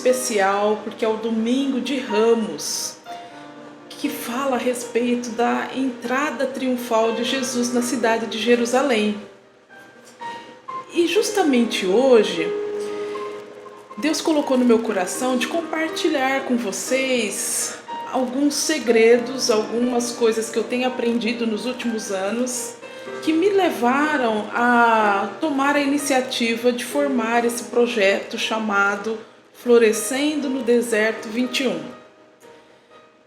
especial porque é o Domingo de Ramos, que fala a respeito da entrada triunfal de Jesus na cidade de Jerusalém. E justamente hoje, Deus colocou no meu coração de compartilhar com vocês alguns segredos, algumas coisas que eu tenho aprendido nos últimos anos que me levaram a tomar a iniciativa de formar esse projeto chamado Florescendo no Deserto 21.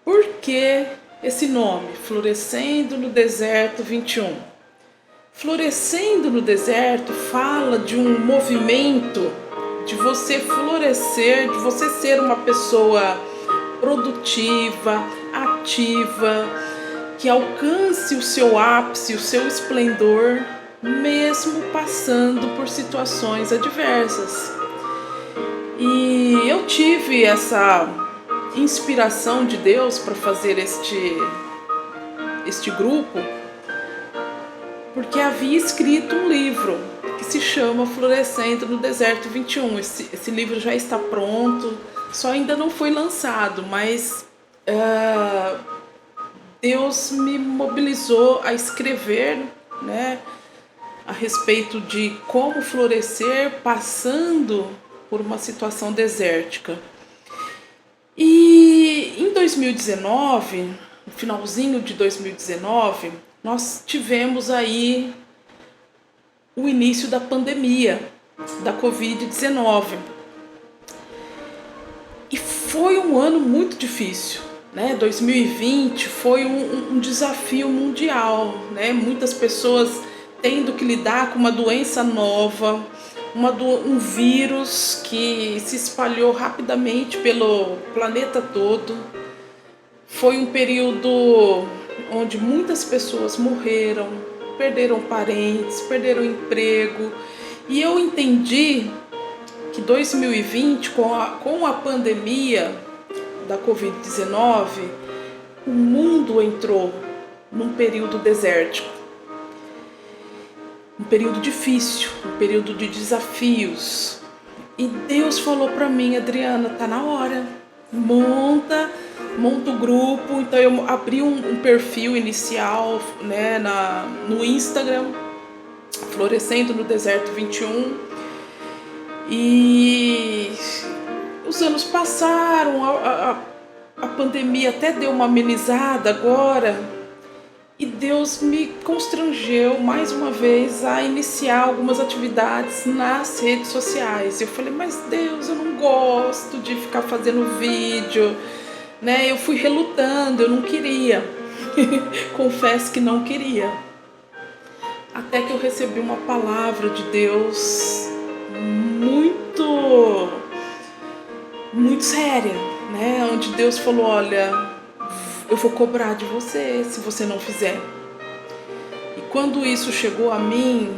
Por que esse nome, Florescendo no Deserto 21? Florescendo no Deserto fala de um movimento de você florescer, de você ser uma pessoa produtiva, ativa, que alcance o seu ápice, o seu esplendor, mesmo passando por situações adversas. E eu tive essa inspiração de Deus para fazer este grupo, porque havia escrito um livro que se chama Florescendo no Deserto 21. Esse livro já está pronto, só ainda não foi lançado, mas Deus me mobilizou a escrever, né, a respeito de como florescer passando por uma situação desértica. E em 2019, no finalzinho de 2019, nós tivemos aí o início da pandemia da Covid-19. E foi um ano muito difícil, né? 2020 foi um desafio mundial, né? Muitas pessoas tendo que lidar com uma doença nova, um vírus que se espalhou rapidamente pelo planeta todo. Foi um período onde muitas pessoas morreram, perderam parentes, perderam emprego. E eu entendi que 2020, com a pandemia da Covid-19, o mundo entrou num período desértico. Um período difícil, um período de desafios. E Deus falou para mim: Adriana, tá na hora, monta o grupo. Então eu abri um perfil inicial, né, no Instagram, Florescendo no Deserto 21. E os anos passaram, a pandemia até deu uma amenizada agora. E Deus me constrangeu mais uma vez a iniciar algumas atividades nas redes sociais. Eu falei: mas Deus, eu não gosto de ficar fazendo vídeo, né? Eu fui relutando, eu não queria. Confesso que não queria. Até que eu recebi uma palavra de Deus muito séria, né? Onde Deus falou: olha, eu vou cobrar de você se você não fizer. E quando isso chegou a mim,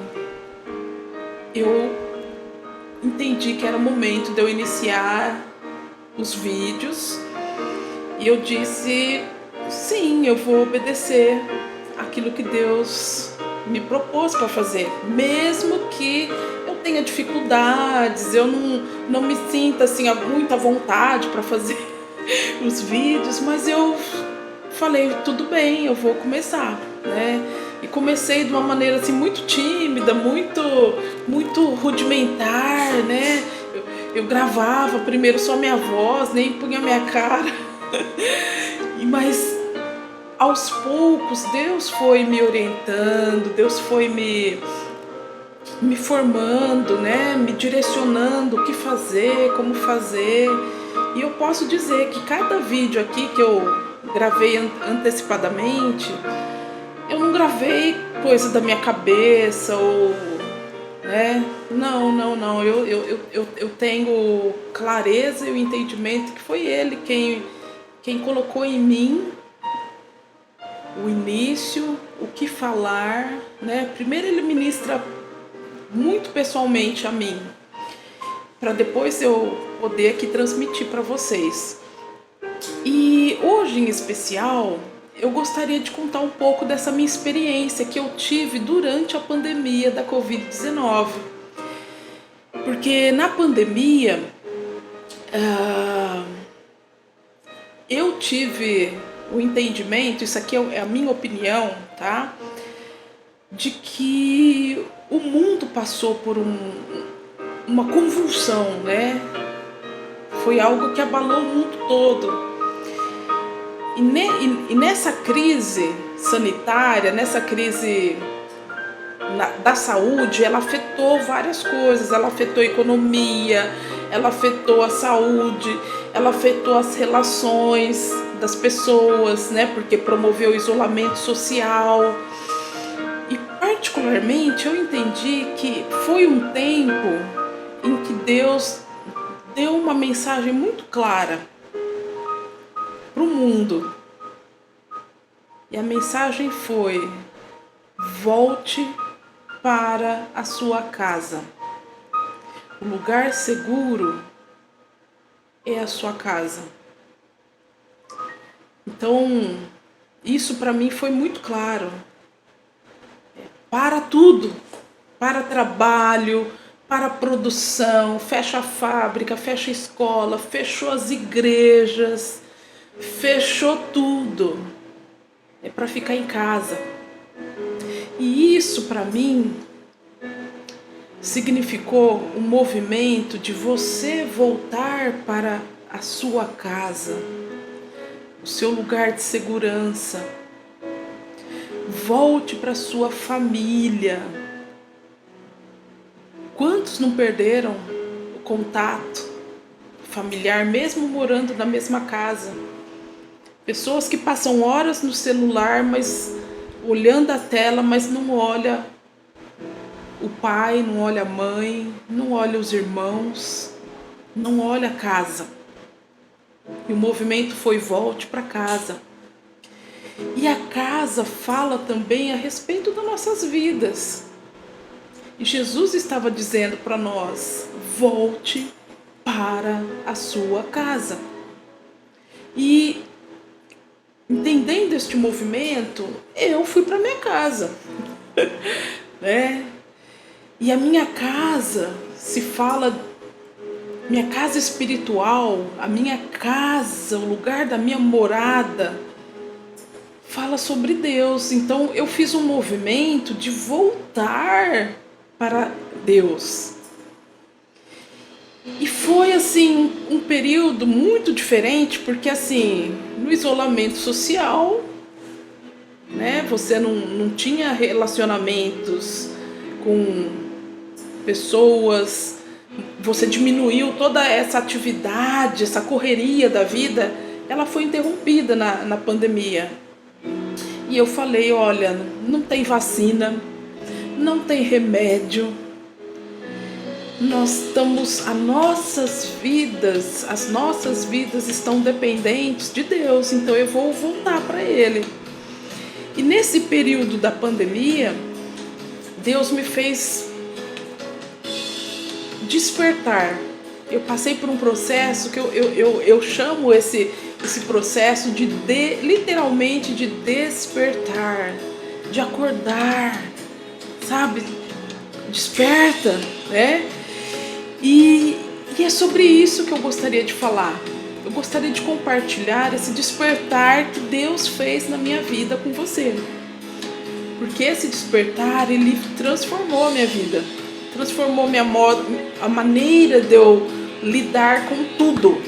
eu entendi que era o momento de eu iniciar os vídeos. E eu disse: sim, eu vou obedecer aquilo que Deus me propôs para fazer, mesmo que eu tenha dificuldades, eu não me sinta assim muita vontade para fazer os vídeos, mas eu falei: tudo bem, eu vou começar, né? E comecei de uma maneira assim muito tímida, muito rudimentar, né? Eu gravava primeiro só minha voz, nem punha minha cara. Mas aos poucos Deus foi me orientando, Deus foi me formando, né? Me direcionando o que fazer, como fazer. E eu posso dizer que cada vídeo aqui que eu gravei antecipadamente, eu não gravei coisa da minha cabeça ou, né? Não. Eu tenho clareza e o entendimento que foi Ele quem colocou em mim o início, o que falar, né? Primeiro Ele ministra muito pessoalmente a mim, para depois eu poder aqui transmitir para vocês. E hoje em especial, eu gostaria de contar um pouco dessa minha experiência que eu tive durante a pandemia da Covid-19. Porque na pandemia, Eu tive o entendimento, isso aqui é a minha opinião, tá? De que o mundo passou por uma convulsão, né? Foi algo que abalou o mundo todo. E nessa crise sanitária, nessa crise da saúde, ela afetou várias coisas. Ela afetou a economia, ela afetou a saúde, ela afetou as relações das pessoas, né? Porque promoveu o isolamento social. E particularmente eu entendi que foi um tempo em que Deus deu uma mensagem muito clara para o mundo. E a mensagem foi: volte para a sua casa. O lugar seguro é a sua casa. Então, isso para mim foi muito claro. Para tudo, para trabalho, para produção, fecha a fábrica, fecha a escola, fechou as igrejas, fechou tudo. É para ficar em casa. E isso para mim significou um movimento de você voltar para a sua casa, o seu lugar de segurança. Volte para a sua família. Quantos não perderam o contato familiar, mesmo morando na mesma casa? Pessoas que passam horas no celular, mas olhando a tela, mas não olha o pai, não olha a mãe, não olha os irmãos, não olha a casa. E o movimento foi: volte para casa. E a casa fala também a respeito das nossas vidas. E Jesus estava dizendo para nós: volte para a sua casa. E entendendo este movimento, eu fui para minha casa, né? E a minha casa, se fala, minha casa espiritual, a minha casa, o lugar da minha morada, fala sobre Deus. Então eu fiz um movimento de voltar para Deus. E foi assim um período muito diferente, porque assim, no isolamento social, né, você não tinha relacionamentos com pessoas, você diminuiu toda essa atividade, essa correria da vida, ela foi interrompida na pandemia. E eu falei: olha, não tem vacina, não tem remédio, as nossas vidas estão dependentes de Deus, então eu vou voltar para Ele. E nesse período da pandemia, Deus me fez despertar. Eu passei por um processo que eu chamo esse processo de literalmente de despertar, de acordar, sabe? Desperta, né? E é sobre isso que eu gostaria de falar. Eu gostaria de compartilhar esse despertar que Deus fez na minha vida com você. Porque esse despertar, ele transformou a minha vida. Transformou a maneira de eu lidar com tudo.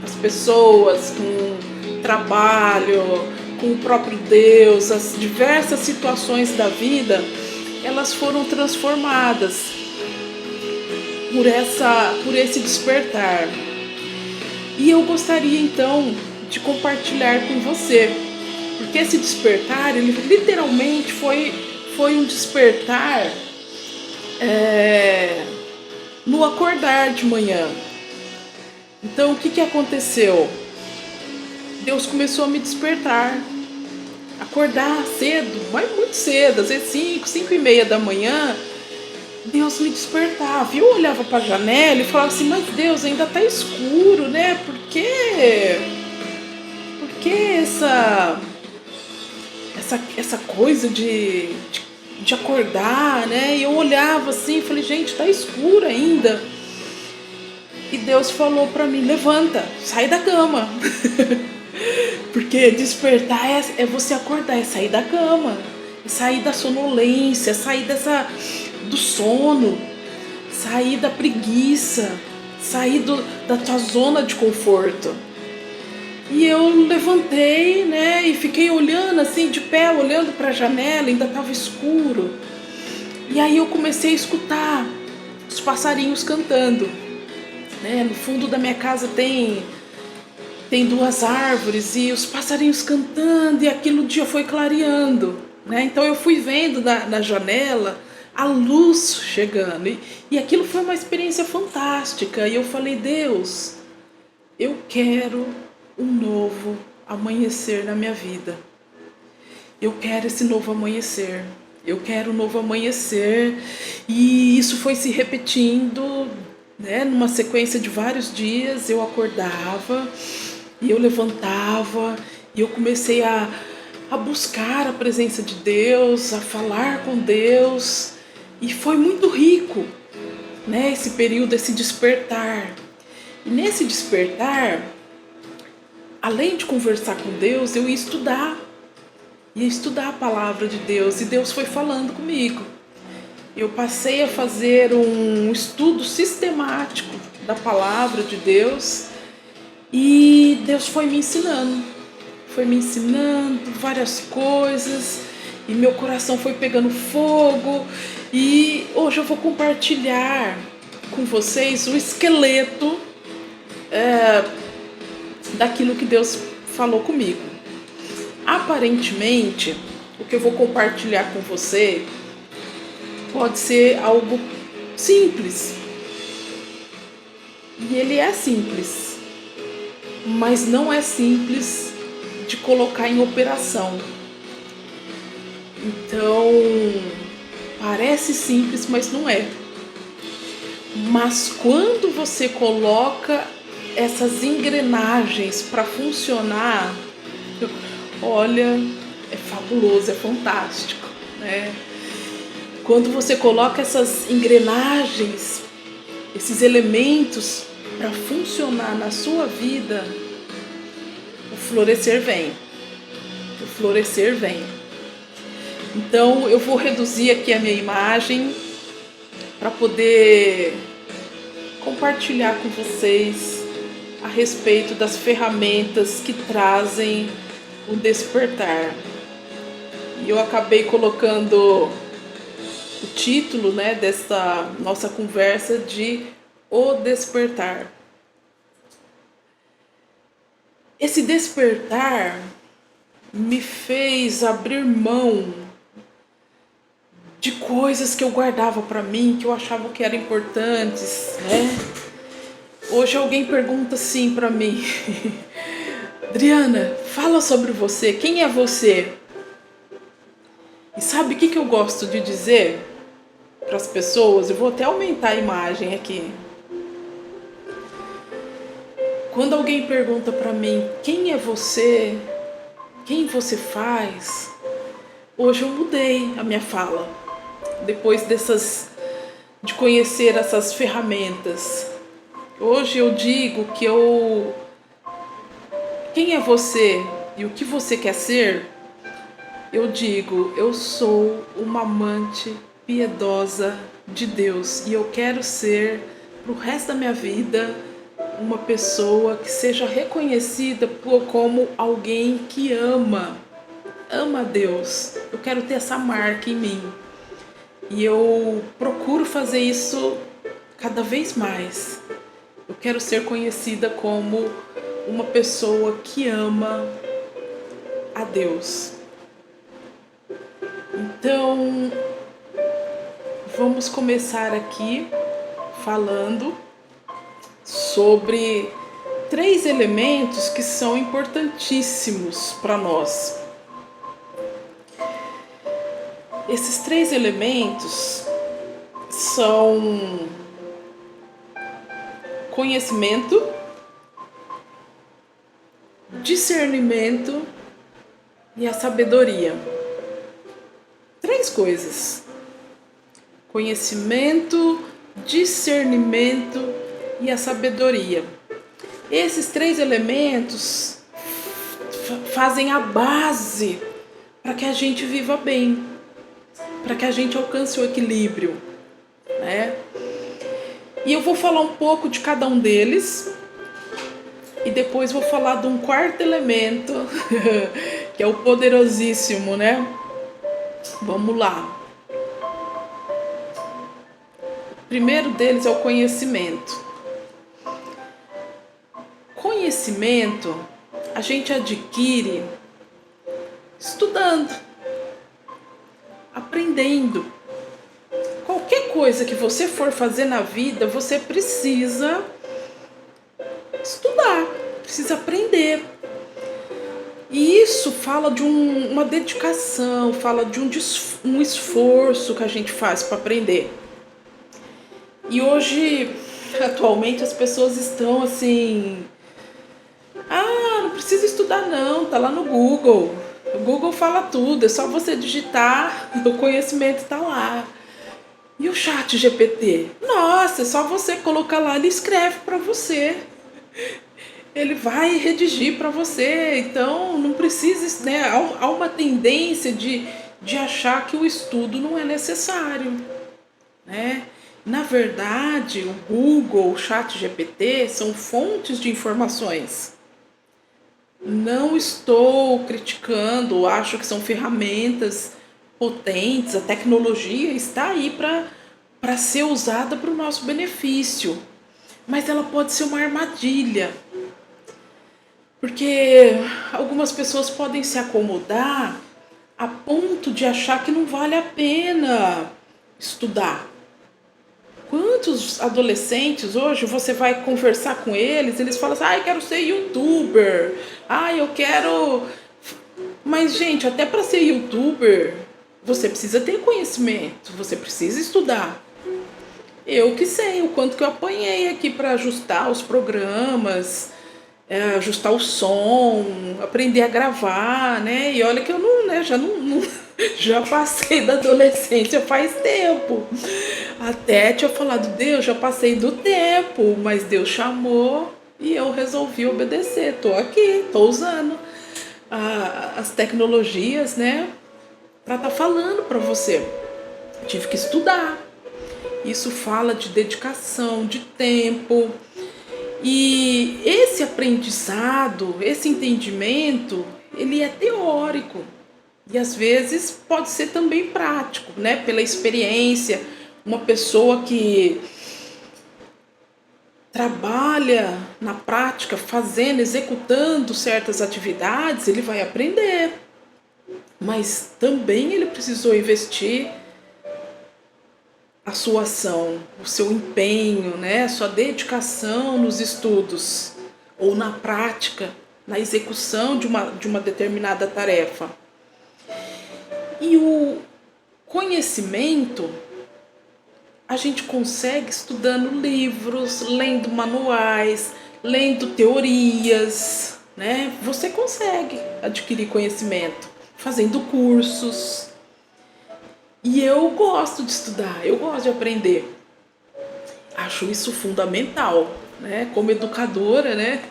As pessoas, com o trabalho, com o próprio Deus, as diversas situações da vida, elas foram transformadas por esse despertar. E eu gostaria então de compartilhar com você, porque esse despertar, ele literalmente foi um despertar no acordar de manhã. Então o que aconteceu? Deus começou a me despertar, acordar cedo, mas muito cedo, às vezes 5h30 da manhã. Deus me despertava, eu olhava para a janela e falava assim: mas Deus, ainda está escuro, né? Por que essa coisa de acordar, né? E eu olhava assim e falei: gente, está escuro ainda. E Deus falou para mim: levanta, sai da cama. Porque despertar é você acordar, é sair da cama, é sair da sonolência, é sair do sono, sair da preguiça, sair da tua zona de conforto. E eu levantei, né, e fiquei olhando assim, de pé, olhando para a janela, ainda estava escuro. E aí eu comecei a escutar os passarinhos cantando, né? No fundo da minha casa tem 2 árvores e os passarinhos cantando, e aquilo o dia foi clareando, né? Então eu fui vendo na janela a luz chegando, e aquilo foi uma experiência fantástica. E eu falei: Deus, eu quero um novo amanhecer na minha vida. Eu quero esse novo amanhecer. Eu quero um novo amanhecer. E isso foi se repetindo, né? Numa sequência de vários dias. Eu acordava e eu levantava e eu comecei a buscar a presença de Deus, a falar com Deus. E foi muito rico, né? Esse período, esse despertar. E nesse despertar, além de conversar com Deus, eu ia estudar a palavra de Deus, e Deus foi falando comigo. Eu passei a fazer um estudo sistemático da palavra de Deus, e Deus foi me ensinando várias coisas, e meu coração foi pegando fogo. E hoje eu vou compartilhar com vocês o esqueleto daquilo que Deus falou comigo. Aparentemente, o que eu vou compartilhar com você pode ser algo simples. E ele é simples, mas não é simples de colocar em operação. Então, parece simples, mas não é. Mas quando você coloca essas engrenagens para funcionar, olha, é fabuloso, é fantástico, né? Quando você coloca essas engrenagens, esses elementos para funcionar na sua vida, o florescer vem. O florescer vem. Então eu vou reduzir aqui a minha imagem para poder compartilhar com vocês a respeito das ferramentas que trazem o despertar. E eu acabei colocando o título, né, dessa nossa conversa de O Despertar. Esse despertar me fez abrir mão de coisas que eu guardava para mim, que eu achava que eram importantes, né? Hoje alguém pergunta assim para mim: Adriana, fala sobre você, quem é você? E sabe o que eu gosto de dizer para as pessoas? Eu vou até aumentar a imagem aqui. Quando alguém pergunta para mim: quem é você? Quem você faz? Hoje eu mudei a minha fala, depois de conhecer essas ferramentas. Hoje eu digo que quem é você e o que você quer ser? Eu digo: eu sou uma amante piedosa de Deus, e eu quero ser, pro resto da minha vida, uma pessoa que seja reconhecida como alguém que ama Deus. Eu quero ter essa marca em mim. E eu procuro fazer isso cada vez mais. Eu quero ser conhecida como uma pessoa que ama a Deus. Então, vamos começar aqui falando sobre 3 elementos que são importantíssimos para nós. Esses 3 elementos são conhecimento, discernimento e a sabedoria. 3 coisas: conhecimento, discernimento e a sabedoria. Esses 3 elementos fazem a base para que a gente viva bem, para que a gente alcance o equilíbrio, né? E eu vou falar um pouco de cada um deles e depois vou falar de um 4º elemento, que é o poderosíssimo, né? Vamos lá. O primeiro deles é o conhecimento. Conhecimento a gente adquire estudando, aprendendo. Qualquer coisa que você for fazer na vida, você precisa estudar, precisa aprender. E isso fala de uma dedicação, fala de um esforço que a gente faz para aprender. E hoje, atualmente, as pessoas estão assim... não precisa estudar não, tá lá no Google. O Google fala tudo, é só você digitar, o conhecimento tá lá. E o chat GPT? Nossa, é só você colocar lá, ele escreve para você. Ele vai redigir para você, então não precisa, né? Há uma tendência de achar que o estudo não é necessário, né? Na verdade, o Google, o chat GPT são fontes de informações. Não estou criticando, acho que são ferramentas potentes, a tecnologia está aí para ser usada para o nosso benefício, mas ela pode ser uma armadilha, porque algumas pessoas podem se acomodar a ponto de achar que não vale a pena estudar. Quantos adolescentes hoje você vai conversar com eles falam assim, eu quero ser youtuber, eu quero... Mas, gente, até para ser youtuber, você precisa ter conhecimento, você precisa estudar. Eu que sei o quanto que eu apanhei aqui para ajustar os programas, ajustar o som, aprender a gravar, né? E olha que eu não, né, já passei da adolescência faz tempo. Até tinha falado, Deus, já passei do tempo, mas Deus chamou e eu resolvi obedecer. Tô aqui, tô usando as tecnologias, né, para estar falando para você. Tive que estudar. Isso fala de dedicação, de tempo. E esse aprendizado, esse entendimento, ele é teórico. E às vezes pode ser também prático, né? Pela experiência, uma pessoa que trabalha na prática, fazendo, executando certas atividades, ele vai aprender. Mas também ele precisou investir a sua ação, o seu empenho, né? A sua dedicação nos estudos ou na prática, na execução de uma determinada tarefa. E o conhecimento a gente consegue estudando livros, lendo manuais, lendo teorias, né? Você consegue adquirir conhecimento fazendo cursos. E eu gosto de estudar, eu gosto de aprender. Acho isso fundamental, né? Como educadora, né?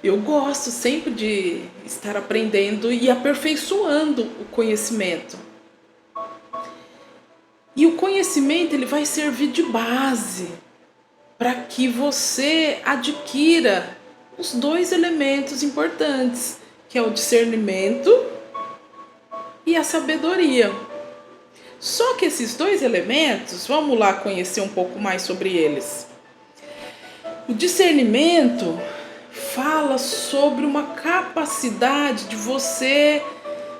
Eu gosto sempre de estar aprendendo e aperfeiçoando o conhecimento. E o conhecimento ele vai servir de base para que você adquira os 2 elementos importantes, que é o discernimento e a sabedoria. Só que esses 2 elementos, vamos lá conhecer um pouco mais sobre eles. O discernimento fala sobre uma capacidade de você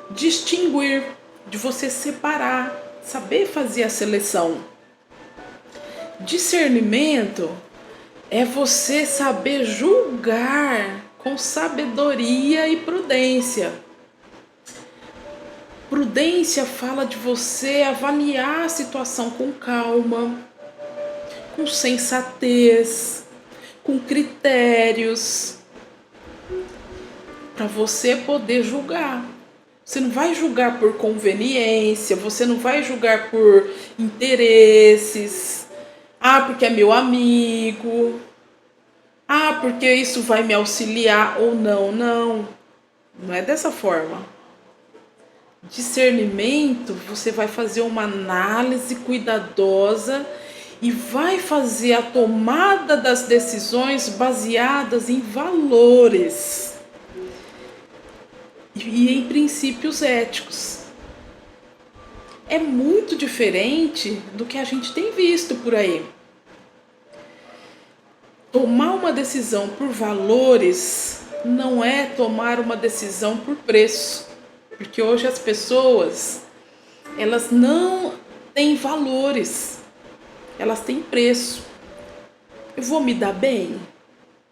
distinguir, de você separar, saber fazer a seleção. Discernimento é você saber julgar com sabedoria e prudência. Prudência fala de você avaliar a situação com calma, com sensatez, com critérios, para você poder julgar. Você não vai julgar por conveniência, você não vai julgar por interesses. Porque é meu amigo. Ah, porque isso vai me auxiliar ou não. Não, não é dessa forma. Discernimento, você vai fazer uma análise cuidadosa e vai fazer a tomada das decisões baseadas em valores e em princípios éticos. É muito diferente do que a gente tem visto por aí. Tomar uma decisão por valores não é tomar uma decisão por preço, porque hoje as pessoas, elas não têm valores, elas têm preço. Eu vou me dar bem?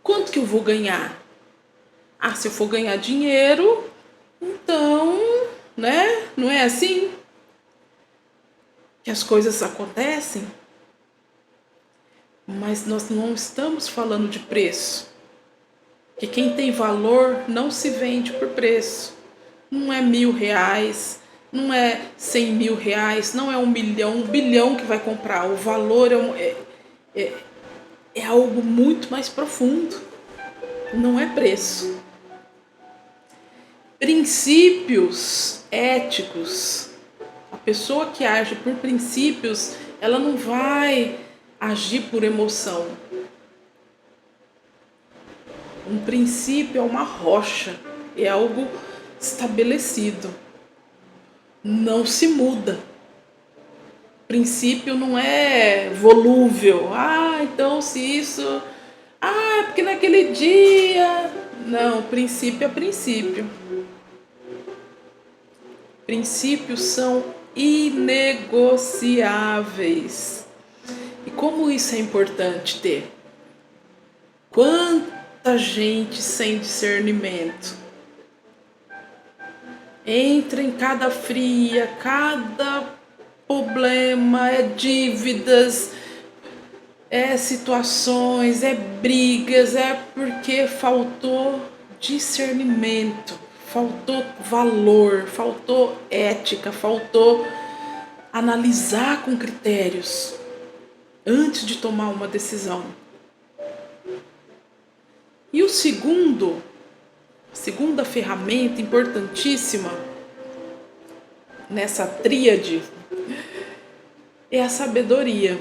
Quanto que eu vou ganhar? Ah, se eu for ganhar dinheiro, então, né? Não é assim que as coisas acontecem? Mas nós não estamos falando de preço. Que quem tem valor não se vende por preço. Não é R$1.000, não é R$100.000, não é 1 milhão, 1 bilhão que vai comprar. O valor é algo muito mais profundo. Não é preço. Princípios éticos. A pessoa que age por princípios, ela não vai agir por emoção. Um princípio é uma rocha, é algo estabelecido, não se muda. Princípio não é volúvel. Ah, então se isso... Ah, é porque naquele dia... Não, princípio é princípio. Princípios são inegociáveis. E como isso é importante ter? Quanta gente sem discernimento entra em cada fria, cada problema, é dívidas, é situações, é brigas, é porque faltou discernimento, faltou valor, faltou ética, faltou analisar com critérios antes de tomar uma decisão. E a segunda ferramenta importantíssima nessa tríade é a sabedoria.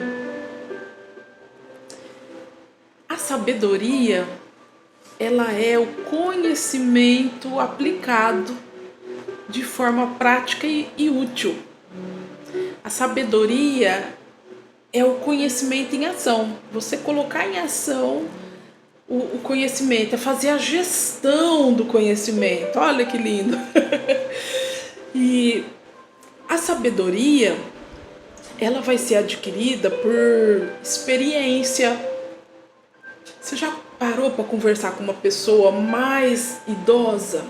A sabedoria, ela é o conhecimento aplicado de forma prática e útil. A sabedoria é o conhecimento em ação. Você colocar em ação o conhecimento, é fazer a gestão do conhecimento. Olha que lindo! E a sabedoria, ela vai ser adquirida por experiência. Você já parou para conversar com uma pessoa mais idosa?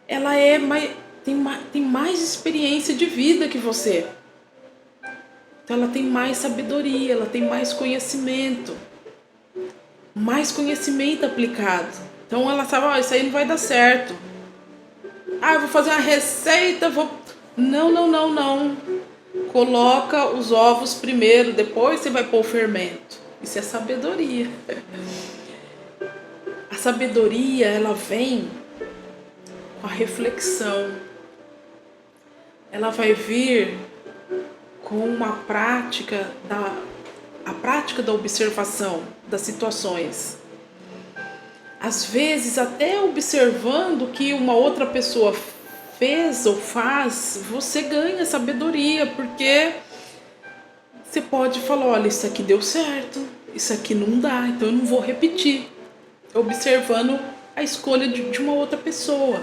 Ela tem mais experiência de vida que você. Então ela tem mais sabedoria, ela tem mais conhecimento aplicado. Então ela sabe, isso aí não vai dar certo. Ah, eu vou fazer uma receita, Não. Coloca os ovos primeiro, depois você vai pôr o fermento. Isso é sabedoria. A sabedoria, ela vem com a reflexão. Ela vai vir com uma prática da observação das situações. Às vezes, até observando o que uma outra pessoa fez ou faz, você ganha sabedoria, porque você pode falar, olha, isso aqui deu certo, isso aqui não dá, então eu não vou repetir. Observando a escolha de uma outra pessoa.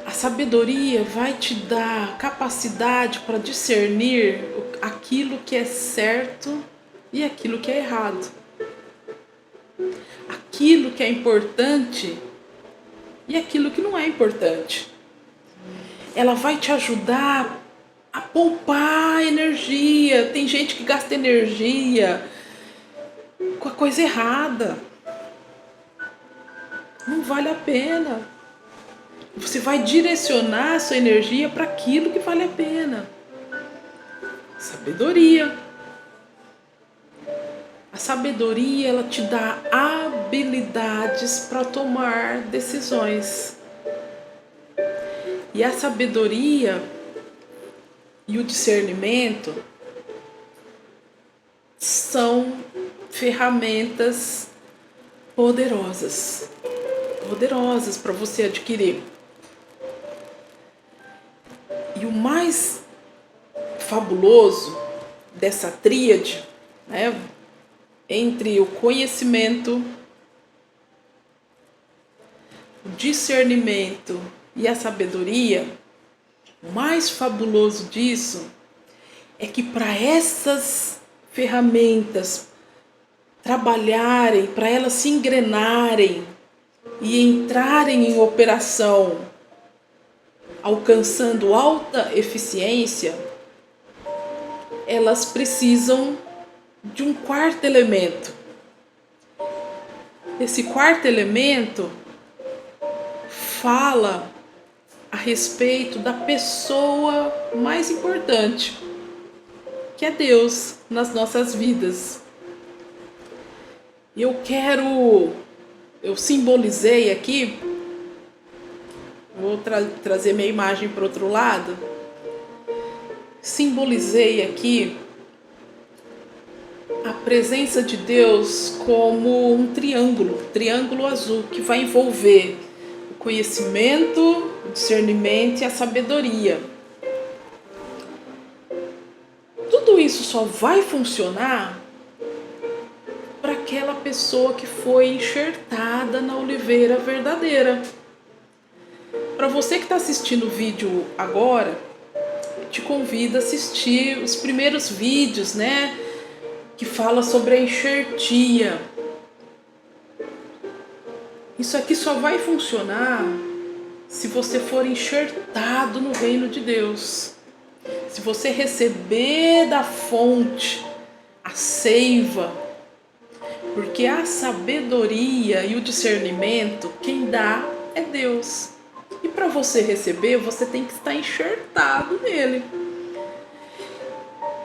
A sabedoria vai te dar capacidade para discernir aquilo que é certo e aquilo que é errado. Aquilo que é importante e aquilo que não é importante. Ela vai te ajudar a poupar energia. Tem gente que gasta energia com a coisa errada. Não vale a pena. Você vai direcionar a sua energia para aquilo que vale a pena. Sabedoria. A sabedoria, ela te dá habilidades para tomar decisões. E a sabedoria e o discernimento são ferramentas poderosas para você adquirir. E o mais fabuloso dessa tríade, né, entre o conhecimento, o discernimento e a sabedoria, o mais fabuloso disso é que para essas ferramentas trabalharem, para elas se engrenarem e entrarem em operação, alcançando alta eficiência, elas precisam de um quarto elemento. Esse quarto elemento fala a respeito da pessoa mais importante, que é Deus nas nossas vidas. Eu simbolizei aqui, vou trazer minha imagem para o outro lado, simbolizei aqui a presença de Deus como um triângulo azul, que vai envolver o conhecimento, o discernimento e a sabedoria. Tudo isso só vai funcionar para aquela pessoa que foi enxertada na oliveira verdadeira. Para você que está assistindo o vídeo agora, te convido a assistir os primeiros vídeos, né, que fala sobre a enxertia. Isso aqui só vai funcionar se você for enxertado no reino de Deus. Se você receber da fonte a seiva, porque a sabedoria e o discernimento, quem dá é Deus. E para você receber, você tem que estar enxertado nele.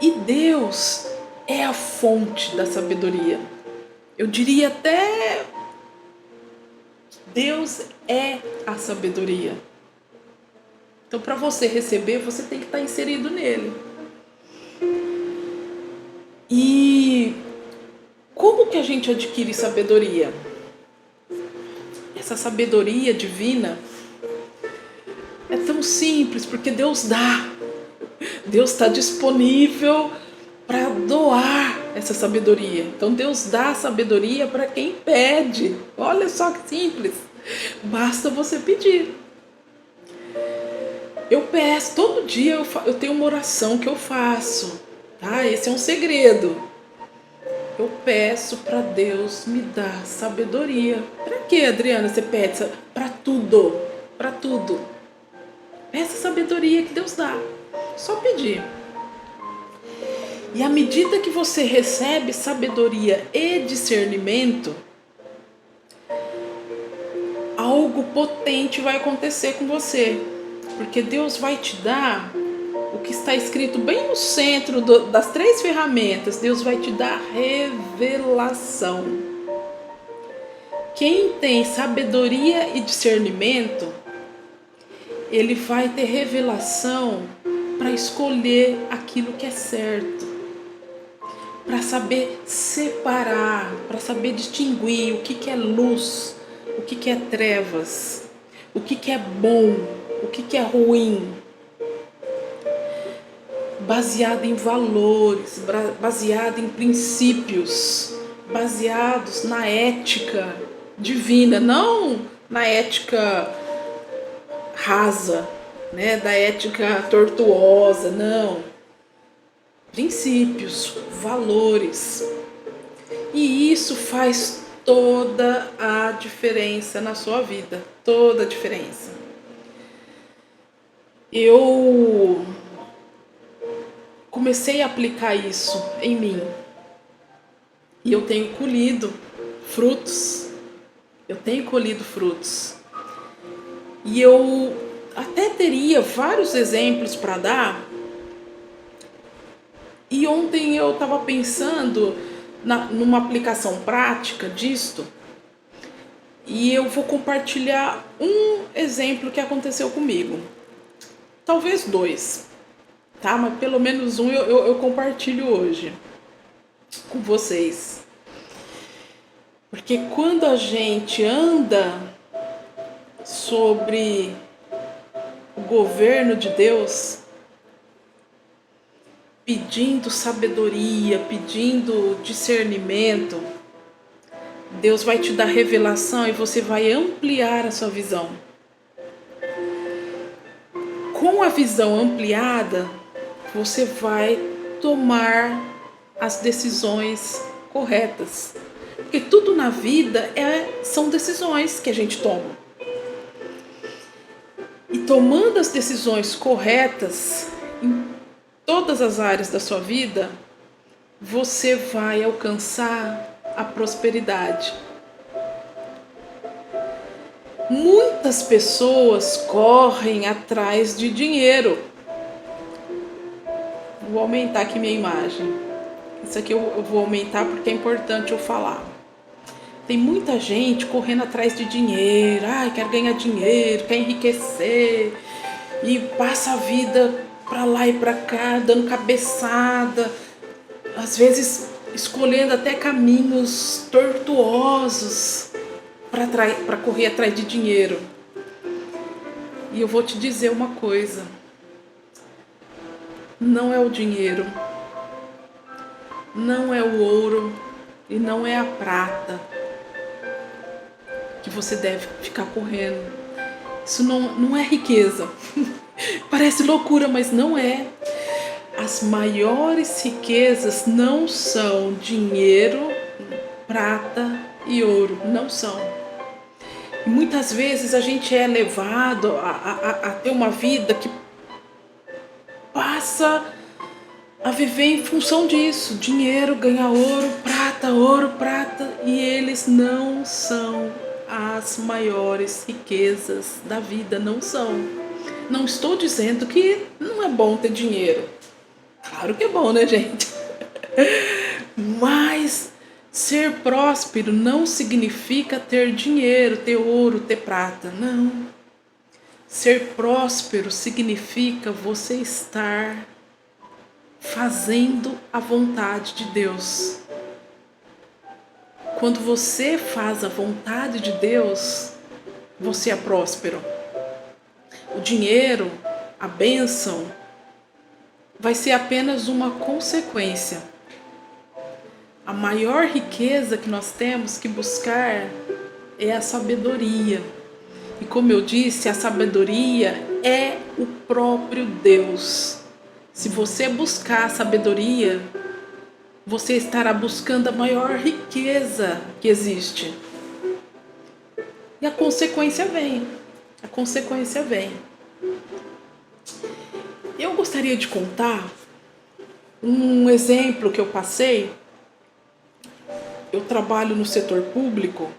E Deus é a fonte da sabedoria. Eu diria até, Deus é a sabedoria. Então, para você receber, você tem que estar inserido nele. E como que a gente adquire sabedoria? Essa sabedoria divina é tão simples, porque Deus dá. Deus está disponível para doar essa sabedoria. Então Deus dá a sabedoria para quem pede. Olha só que simples. Basta você pedir. Eu peço, todo dia eu tenho uma oração que eu faço. Tá? Esse é um segredo. Eu peço para Deus me dar sabedoria. Para quê, Adriana, você pede? Para tudo. Para tudo. Essa sabedoria que Deus dá. Só pedir. E à medida que você recebe sabedoria e discernimento, algo potente vai acontecer com você. Porque Deus vai te dar o que está escrito bem no centro das 3 ferramentas. Deus vai te dar revelação. Quem tem sabedoria e discernimento, ele vai ter revelação para escolher aquilo que é certo, para saber separar, para saber distinguir o que é luz, o que é trevas, o que é bom, o que é ruim, baseado em valores, baseado em princípios, baseados na ética divina, não na ética rasa, né, da ética tortuosa, não. Princípios, valores. E isso faz toda a diferença na sua vida, toda a diferença. Eu comecei a aplicar isso em mim e eu tenho colhido frutos. E eu até teria vários exemplos para dar. E ontem eu estava pensando numa aplicação prática disto, e eu vou compartilhar um exemplo que aconteceu comigo. Talvez dois, tá? Mas pelo menos um eu compartilho hoje com vocês. Porque quando a gente anda sobre o governo de Deus, pedindo sabedoria, pedindo discernimento, Deus vai te dar revelação e você vai ampliar a sua visão. Com a visão ampliada, você vai tomar as decisões corretas. Porque tudo na vida são decisões que a gente toma. E tomando as decisões corretas em todas as áreas da sua vida, você vai alcançar a prosperidade. Muitas pessoas correm atrás de dinheiro. Vou aumentar aqui minha imagem. Isso aqui eu vou aumentar porque é importante eu falar. Tem muita gente correndo atrás de dinheiro. Quer ganhar dinheiro, quer enriquecer. E passa a vida pra lá e pra cá, dando cabeçada. Às vezes escolhendo até caminhos tortuosos para correr atrás de dinheiro. E eu vou te dizer uma coisa. Não é o dinheiro, não é o ouro e não é a prata que você deve ficar correndo. Isso não é riqueza. Parece loucura, mas não é. As maiores riquezas não são dinheiro, prata e ouro. Não são. E muitas vezes a gente é levado a ter uma vida que passa a viver em função disso. Dinheiro, ganhar ouro, prata. E eles não são as maiores riquezas da vida. Não são. Não estou dizendo que não é bom ter dinheiro. Claro que é bom, né, gente? Mas ser próspero não significa ter dinheiro, ter ouro, ter prata. Não. Ser próspero significa você estar fazendo a vontade de Deus. Quando você faz a vontade de Deus, você é próspero. O dinheiro, a bênção, vai ser apenas uma consequência. A maior riqueza que nós temos que buscar é a sabedoria. E como eu disse, a sabedoria é o próprio Deus. Se você buscar a sabedoria, você estará buscando a maior riqueza que existe. E a consequência vem. A consequência vem. Eu gostaria de contar um exemplo que eu passei. Eu trabalho no setor público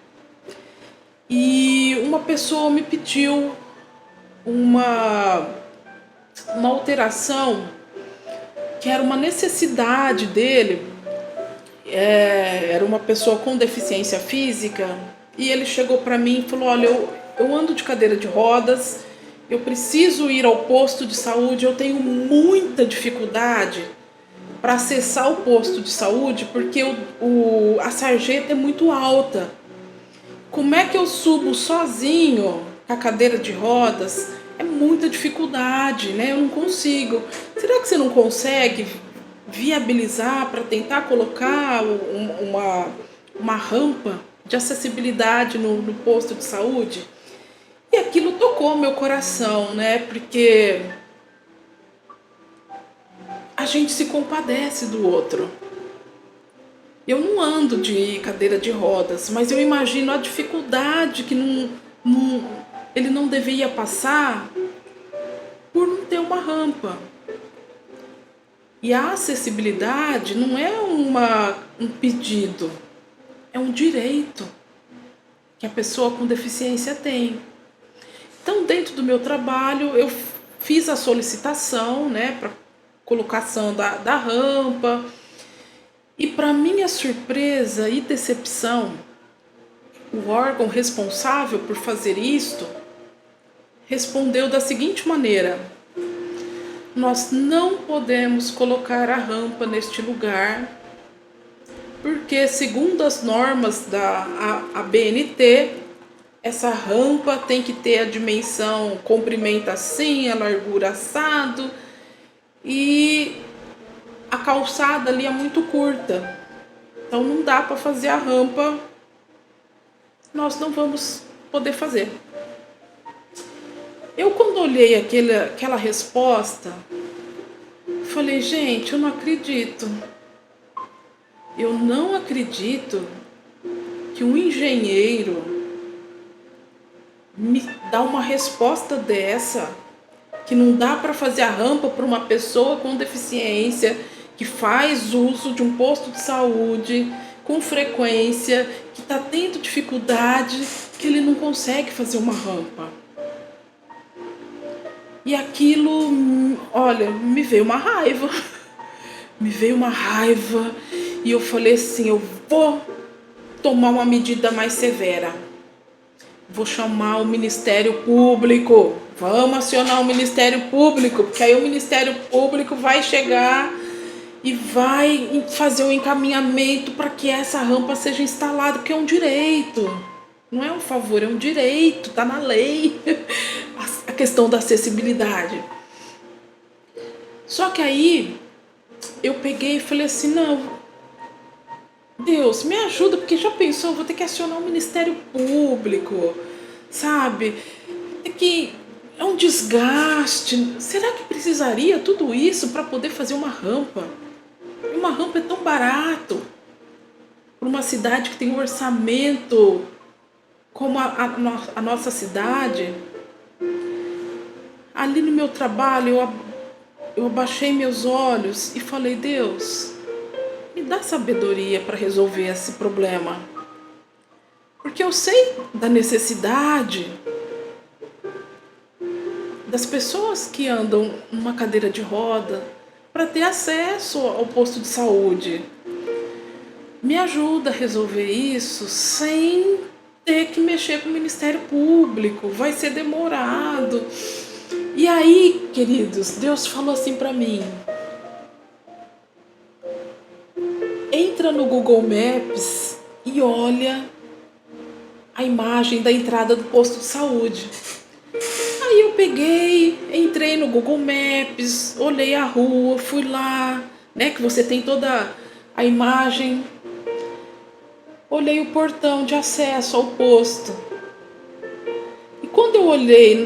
e uma pessoa me pediu uma alteração que era uma necessidade dele. Era uma pessoa com deficiência física e ele chegou para mim e falou: olha, eu ando de cadeira de rodas, eu preciso ir ao posto de saúde, eu tenho muita dificuldade para acessar o posto de saúde porque a sarjeta é muito alta. Como é que eu subo sozinho com a cadeira de rodas? É muita dificuldade, né? Eu não consigo. Será que você não consegue viabilizar para tentar colocar uma rampa de acessibilidade no posto de saúde? E aquilo tocou meu coração, né? Porque a gente se compadece do outro. Eu não ando de cadeira de rodas, mas eu imagino a dificuldade que ele não deveria passar por não ter uma rampa. E a acessibilidade não é um pedido, é um direito que a pessoa com deficiência tem. Então, dentro do meu trabalho, eu fiz a solicitação, né, para colocação da rampa. E para minha surpresa e decepção, o órgão responsável por fazer isto respondeu da seguinte maneira: nós não podemos colocar a rampa neste lugar, porque segundo as normas da ABNT, essa rampa tem que ter a dimensão comprimento assim, a largura assado, e a calçada ali é muito curta, então não dá para fazer a rampa, nós não vamos poder fazer. Eu, quando olhei aquela resposta, falei, gente, eu não acredito. Eu não acredito que um engenheiro me dá uma resposta dessa, que não dá para fazer a rampa para uma pessoa com deficiência, que faz uso de um posto de saúde com frequência, que está tendo dificuldade, que ele não consegue fazer uma rampa. E aquilo, olha, me veio uma raiva. Me veio uma raiva e eu falei assim, eu vou tomar uma medida mais severa. Vou chamar o Ministério Público. Vamos acionar o Ministério Público, porque aí o Ministério Público vai chegar e vai fazer o encaminhamento para que essa rampa seja instalada, porque é um direito. Não é um favor, é um direito, está na lei. A questão da acessibilidade. Só que aí eu peguei e falei assim, não, Deus, me ajuda, porque já pensou, eu vou ter que acionar o Ministério Público, sabe? É um desgaste. Será que precisaria tudo isso para poder fazer uma rampa? Uma rampa é tão barato para uma cidade que tem um orçamento como a nossa cidade. Ali no meu trabalho, eu abaixei meus olhos e falei, Deus, me dá sabedoria para resolver esse problema. Porque eu sei da necessidade das pessoas que andam numa cadeira de roda para ter acesso ao posto de saúde. Me ajuda a resolver isso sem ter que mexer com o Ministério Público. Vai ser demorado. E aí, queridos, Deus falou assim para mim, entra no Google Maps e olha a imagem da entrada do posto de saúde. Aí eu peguei, entrei no Google Maps, olhei a rua, fui lá, né, que você tem toda a imagem. Olhei o portão de acesso ao posto. Quando eu olhei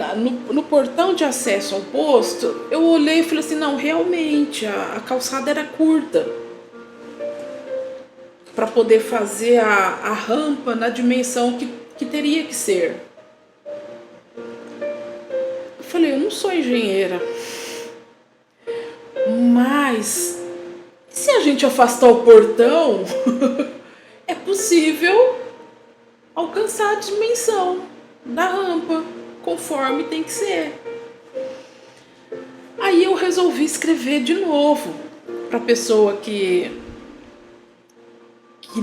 no portão de acesso ao posto, eu olhei e falei assim, não, realmente, a calçada era curta para poder fazer a rampa na dimensão que teria que ser. Eu falei, eu não sou engenheira, mas se a gente afastar o portão, é possível alcançar a dimensão da rampa, conforme tem que ser. Aí eu resolvi escrever de novo para a pessoa que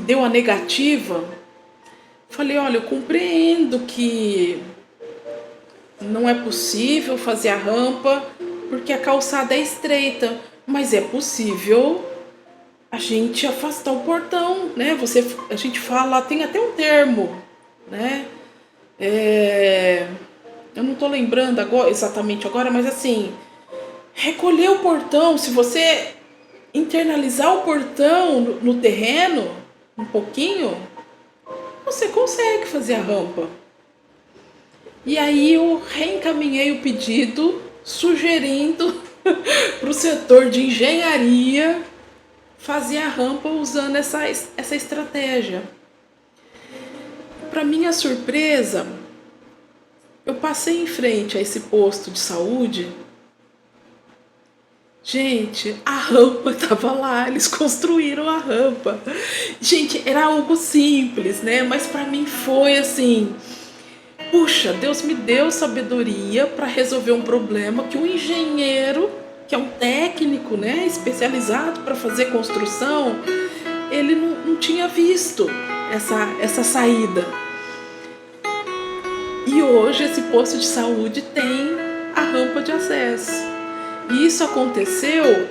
deu a negativa. Falei, olha, eu compreendo que não é possível fazer a rampa porque a calçada é estreita, mas é possível a gente afastar o portão, né? A gente fala, tem até um termo, né? Eu não estou lembrando exatamente agora, mas assim, recolher o portão, se você internalizar o portão no terreno, um pouquinho, você consegue fazer a rampa. E aí eu reencaminhei o pedido, sugerindo para o setor de engenharia fazer a rampa usando essa estratégia. Para minha surpresa, eu passei em frente a esse posto de saúde. Gente, a rampa estava lá, eles construíram a rampa. Gente, era algo simples, né? Mas para mim foi assim, puxa, Deus me deu sabedoria para resolver um problema que um engenheiro, que é um técnico, né, especializado para fazer construção, ele não tinha visto essa saída. E hoje esse posto de saúde tem a rampa de acesso. E isso aconteceu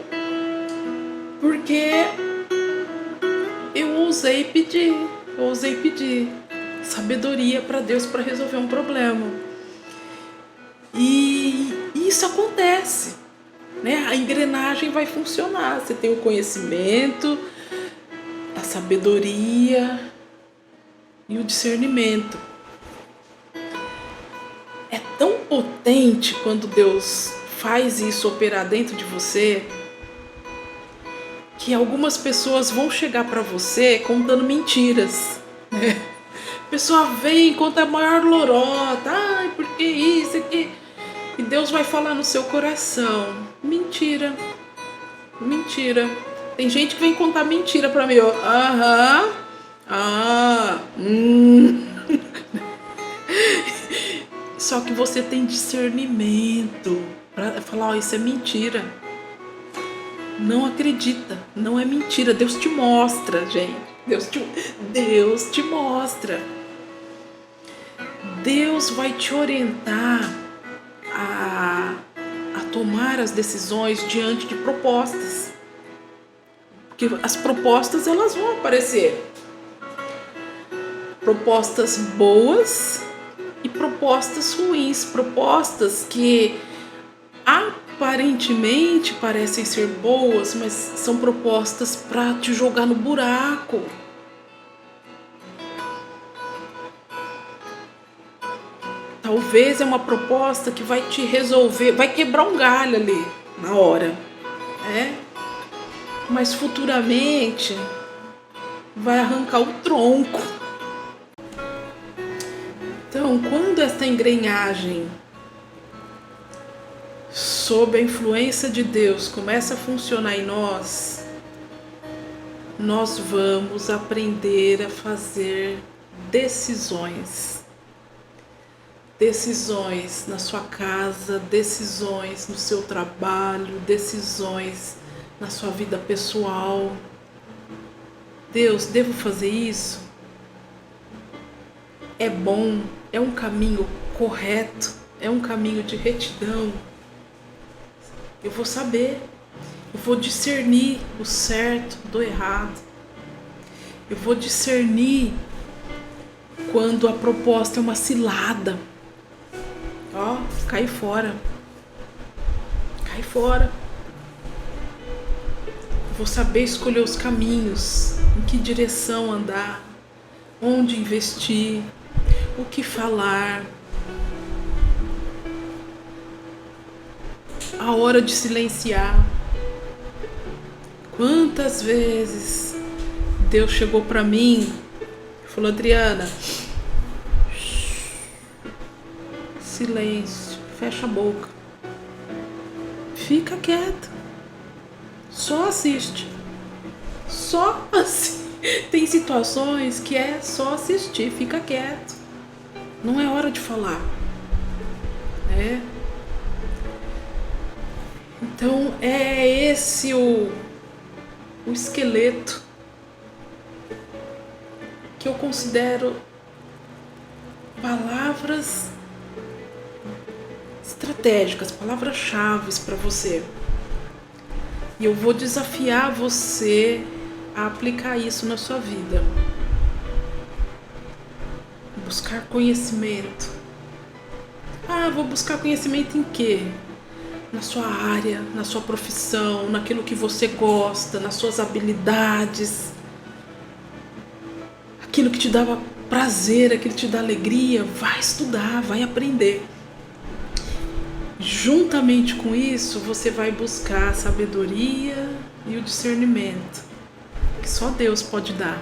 porque eu ousei pedir sabedoria para Deus para resolver um problema. E isso acontece, né? A engrenagem vai funcionar. Você tem o conhecimento, a sabedoria e o discernimento. É tão potente quando Deus faz isso operar dentro de você, que algumas pessoas vão chegar para você contando mentiras, né? A pessoa vem e conta a maior lorota, ai, porque isso aqui, e Deus vai falar no seu coração. Mentira. Tem gente que vem contar mentira para mim, ó. Só que você tem discernimento para falar, ó, isso é mentira. Não acredita, não é mentira. Deus te mostra, gente. Deus te mostra. Deus vai te orientar a tomar as decisões diante de propostas. Porque as propostas, elas vão aparecer. Propostas boas e propostas ruins. Propostas que aparentemente parecem ser boas, mas são propostas para te jogar no buraco. Talvez é uma proposta que vai te resolver, vai quebrar um galho ali na hora, né? Mas futuramente vai arrancar o tronco. Então, quando esta engrenagem sob a influência de Deus começa a funcionar em nós, nós vamos aprender a fazer decisões. Decisões na sua casa, decisões no seu trabalho, decisões na sua vida pessoal. Deus, devo fazer isso? É bom? É um caminho correto? É um caminho de retidão? Eu vou saber, eu vou discernir o certo do errado. Eu vou discernir quando a proposta é uma cilada. Ó, cai fora. Cai fora. Eu vou saber escolher os caminhos, em que direção andar, onde investir, o que falar. A hora de silenciar. Quantas vezes Deus chegou para mim e falou, Adriana, silêncio, fecha a boca, fica quieta, só assiste, só assiste. Tem situações que é só assistir, fica quieto, não é hora de falar, né? Então é esse o esqueleto que eu considero palavras estratégicas, palavras-chave para você. E eu vou desafiar você a aplicar isso na sua vida. Buscar conhecimento. Vou buscar conhecimento em quê? Na sua área, na sua profissão, naquilo que você gosta, nas suas habilidades, aquilo que te dá prazer, aquilo que te dá alegria. Vai estudar, vai aprender. Juntamente com isso, você vai buscar a sabedoria e o discernimento, que só Deus pode dar.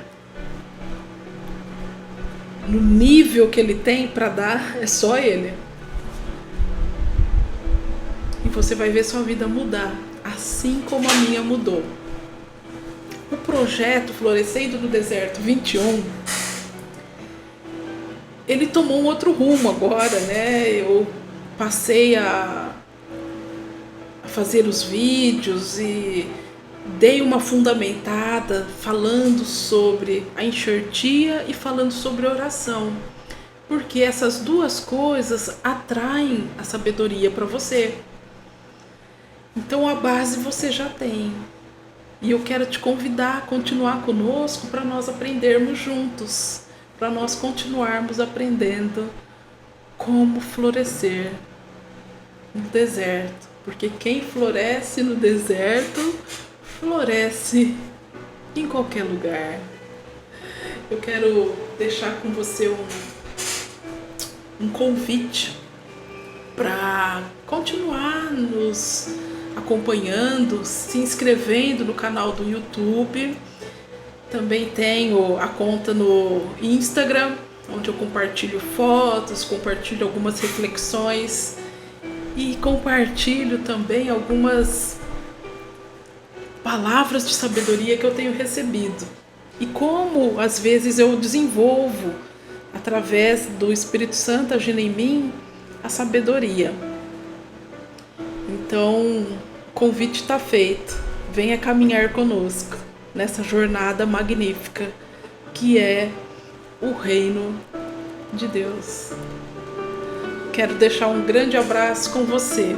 No nível que Ele tem para dar, é só Ele. E você vai ver sua vida mudar, assim como a minha mudou. O projeto Florescendo no Deserto 21, ele tomou um outro rumo agora, né? Eu passei a fazer os vídeos e dei uma fundamentada falando sobre a enxertia e falando sobre oração, porque essas duas coisas atraem a sabedoria para você. Então a base você já tem. E eu quero te convidar a continuar conosco para nós aprendermos juntos, para nós continuarmos aprendendo como florescer no deserto. Porque quem floresce no deserto, floresce em qualquer lugar. Eu quero deixar com você um convite para continuar nos acompanhando, se inscrevendo no canal do YouTube. Também tenho a conta no Instagram, onde eu compartilho fotos, compartilho algumas reflexões e compartilho também algumas palavras de sabedoria que eu tenho recebido. E como às vezes eu desenvolvo, através do Espírito Santo agindo em mim, a sabedoria. Então, o convite está feito. Venha caminhar conosco nessa jornada magnífica que é o reino de Deus. Quero deixar um grande abraço com você.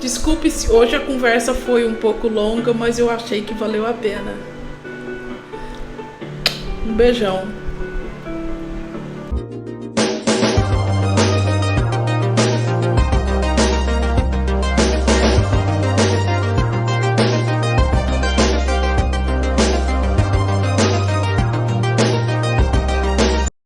Desculpe se hoje a conversa foi um pouco longa, mas eu achei que valeu a pena. Um beijão.